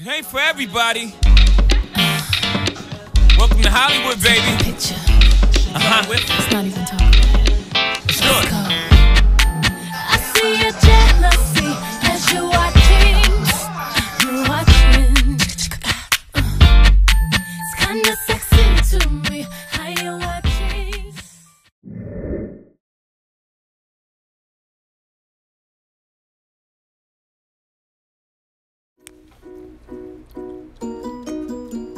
It ain't for everybody. Welcome to Hollywood, baby. Picture. Let's not even talk about it. Let's do it. I see your jealousy as you're watching. You're watching. It's kinda sexy to me how you're watching.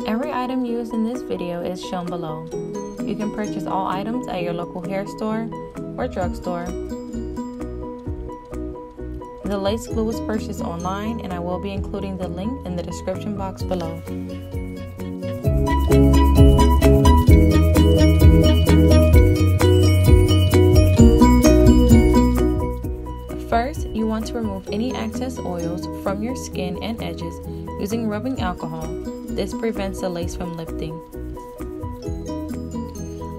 Every item used in this video is shown below. You can purchase all items at your local hair store or drugstore. The lace glue was purchased online, and I will be including the link in the description box below. First, you want to remove any excess oils from your skin and edges using rubbing alcohol. This prevents the lace from lifting.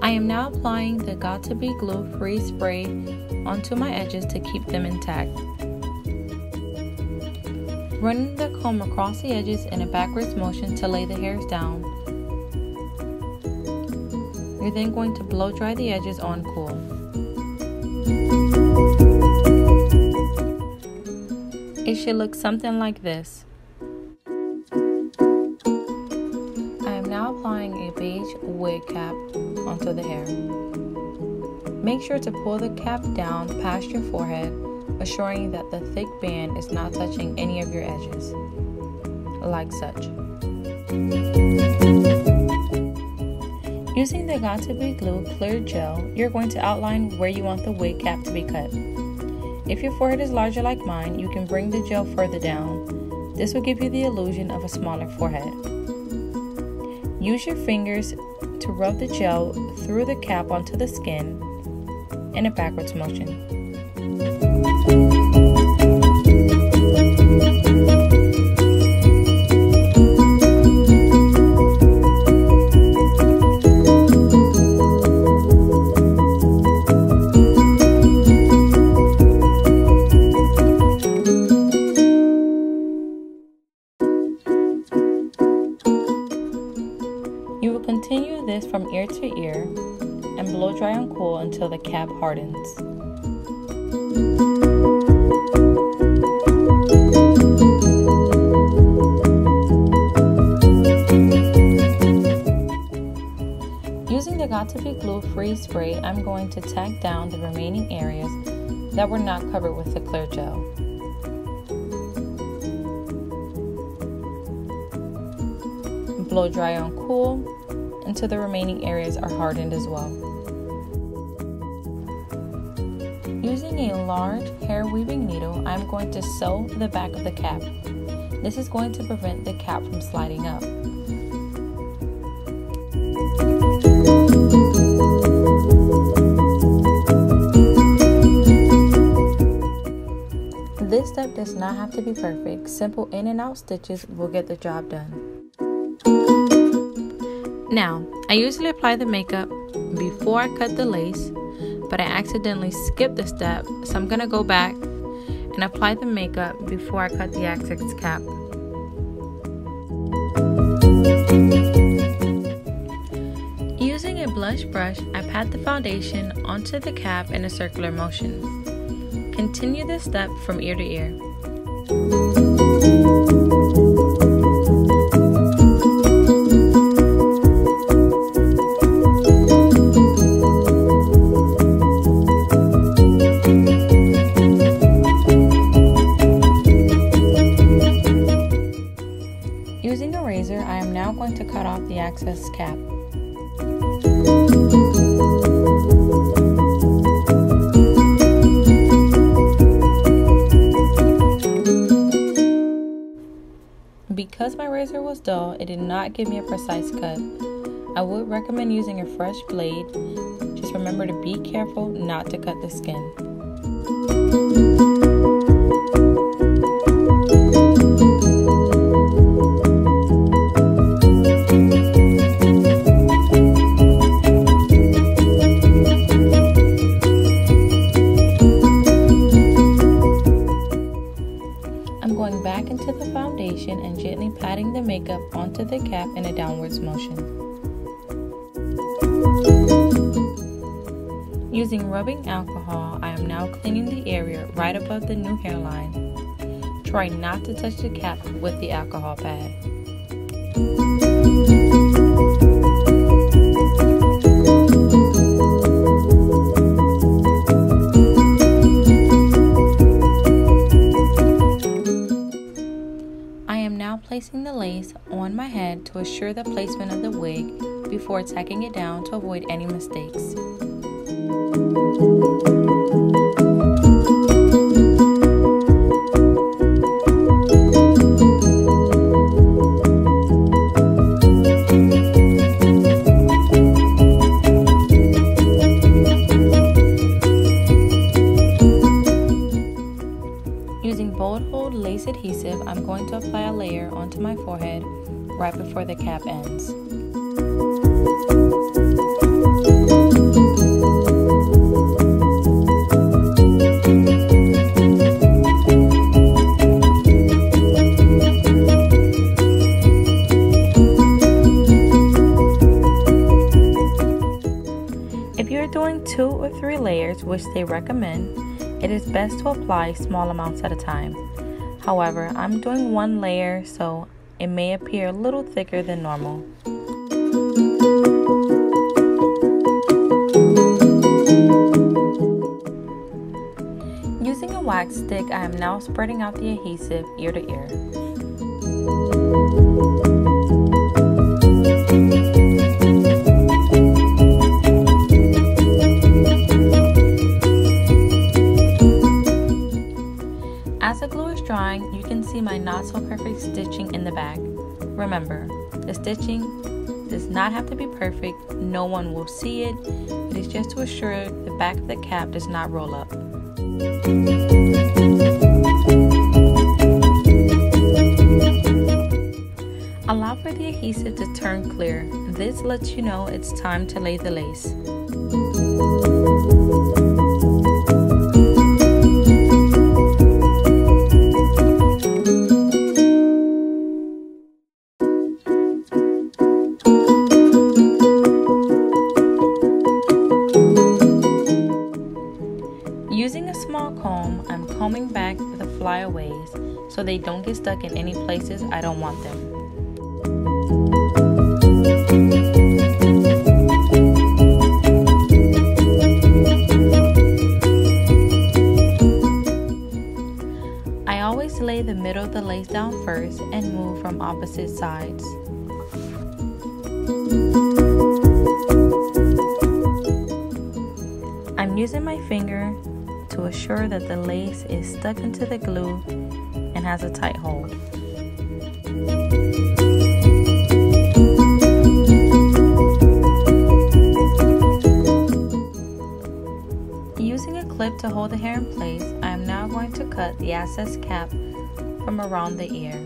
I am now applying the Got2b glue free spray onto my edges to keep them intact. Running the comb across the edges in a backwards motion to lay the hairs down. You're then going to blow dry the edges on cool. It should look something like this. Now applying a beige wig cap onto the hair. Make sure to pull the cap down past your forehead, assuring that the thick band is not touching any of your edges, like such. Using the Got2b glue clear gel, you're going to outline where you want the wig cap to be cut. If your forehead is larger like mine, you can bring the gel further down. This will give you the illusion of a smaller forehead. Use your fingers to rub the gel through the cap onto the skin in a backwards motion. You will continue this from ear to ear and blow dry on cool until the cap hardens. Using the Got2b glue free spray, I'm going to tack down the remaining areas that were not covered with the clear gel. Blow dry on cool until the remaining areas are hardened as well. Using a large hair weaving needle, I'm going to sew the back of the cap. This is going to prevent the cap from sliding up. This step does not have to be perfect. Simple in and out stitches will get the job done. Now, I usually apply the makeup before I cut the lace, but I accidentally skipped the step, so I'm going to go back and apply the makeup before I cut the excess cap. Using a blush brush, I pat the foundation onto the cap in a circular motion. Continue this step from ear to ear. Using a razor, I am now going to cut off the excess cap. Because my razor was dull, it did not give me a precise cut. I would recommend using a fresh blade. Just remember to be careful not to cut the skin. I'm going back into the foundation and and gently patting the makeup onto the cap in a downwards motion. Using rubbing alcohol, I am now cleaning the area right above the new hairline. Try not to touch the cap with the alcohol pad. I am now placing the lace on my head to assure the placement of the wig before tacking it down to avoid any mistakes. Using bold hold lace adhesive, I'm going to apply a layer onto my forehead right before the cap ends. If you're doing 2 or 3 layers, which they recommend, it is best to apply small amounts at a time. However, I'm doing 1 layer, so it may appear a little thicker than normal. Using a wax stick, I am now spreading out the adhesive ear to ear. As the glue is drying, you can see my not so perfect stitching in the back. Remember, the stitching does not have to be perfect, no one will see it. It is just to assure the back of the cap does not roll up. Allow for the adhesive to turn clear. This lets you know it's time to lay the lace. Using a small comb, I'm combing back the flyaways so they don't get stuck in any places I don't want them. I always lay the middle of the lace down first and move from opposite sides. I'm using my finger to assure that the lace is stuck into the glue and has a tight hold. Using a clip to hold the hair in place, I am now going to cut the excess cap from around the ear.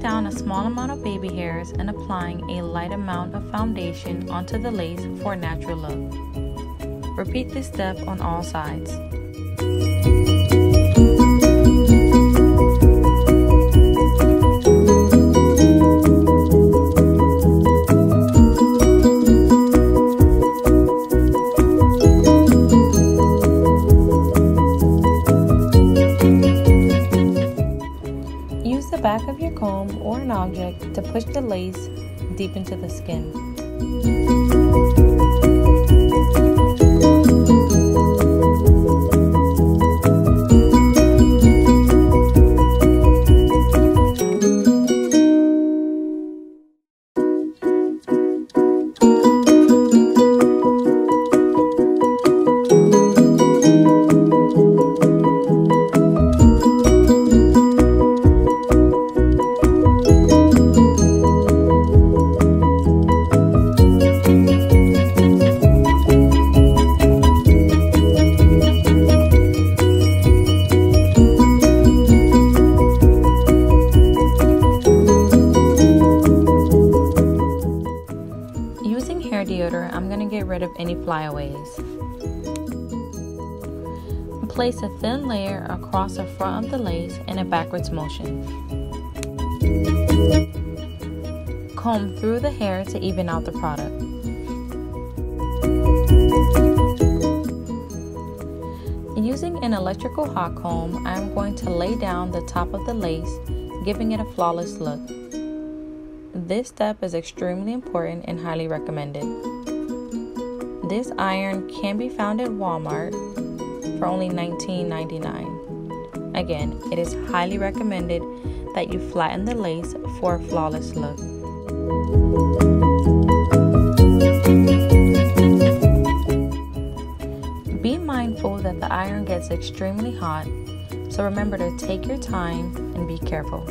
Down a small amount of baby hairs and applying a light amount of foundation onto the lace for a natural look. Repeat this step on all sides. Use the back of your comb or an object to push the lace deep into the skin. get rid of any flyaways. Place a thin layer across the front of the lace in a backwards motion. Comb through the hair to even out the product. Using an electrical hot comb, I am going to lay down the top of the lace, giving it a flawless look. This step is extremely important and highly recommended. This iron can be found at Walmart for only $19.99. Again, it is highly recommended that you flatten the lace for a flawless look. Be mindful that the iron gets extremely hot, so remember to take your time and be careful.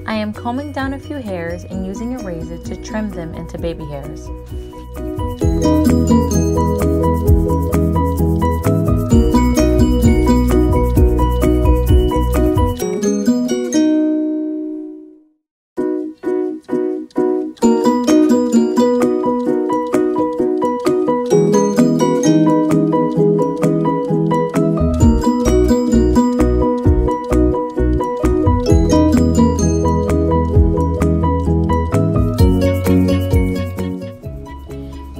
I am combing down a few hairs and using a razor to trim them into baby hairs.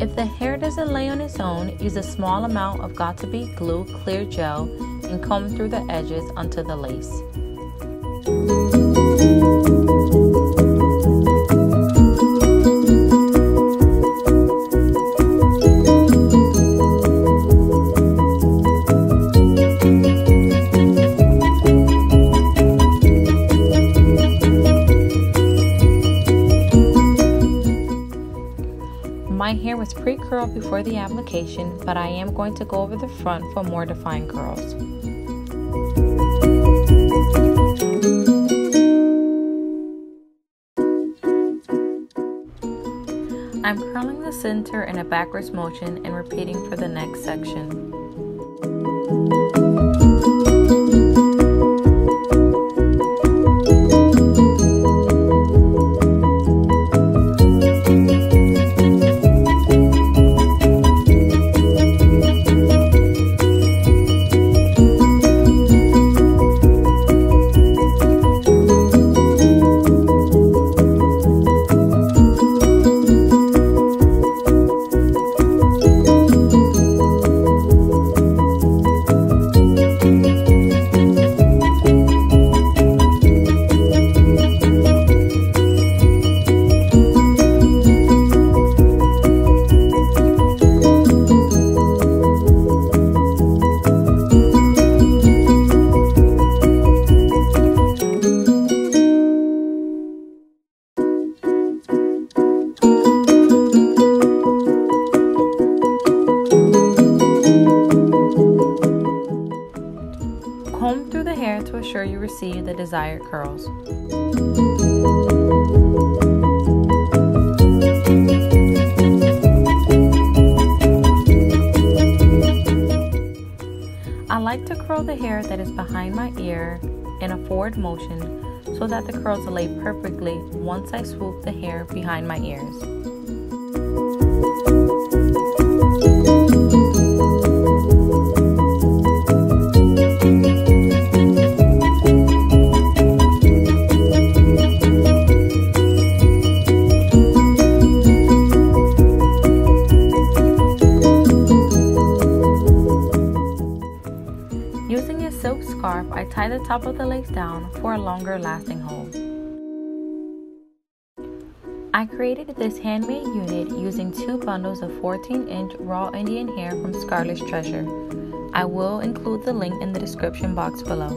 If the hair doesn't lay on its own, use a small amount of Got2b glue clear gel and comb through the edges onto the lace. My hair was pre-curled before the application, but I am going to go over the front for more defined curls. I'm curling the center in a backwards motion and repeating for the next section. Comb through the hair to assure you receive the desired curls. I like to curl the hair that is behind my ear in a forward motion so that the curls lay perfectly once I swoop the hair behind my ears. Using a silk scarf, I tie the top of the lace down for a longer lasting hold. I created this handmade unit using 2 bundles of 14-inch raw Indian hair from Scarlet's Treasure. I will include the link in the description box below.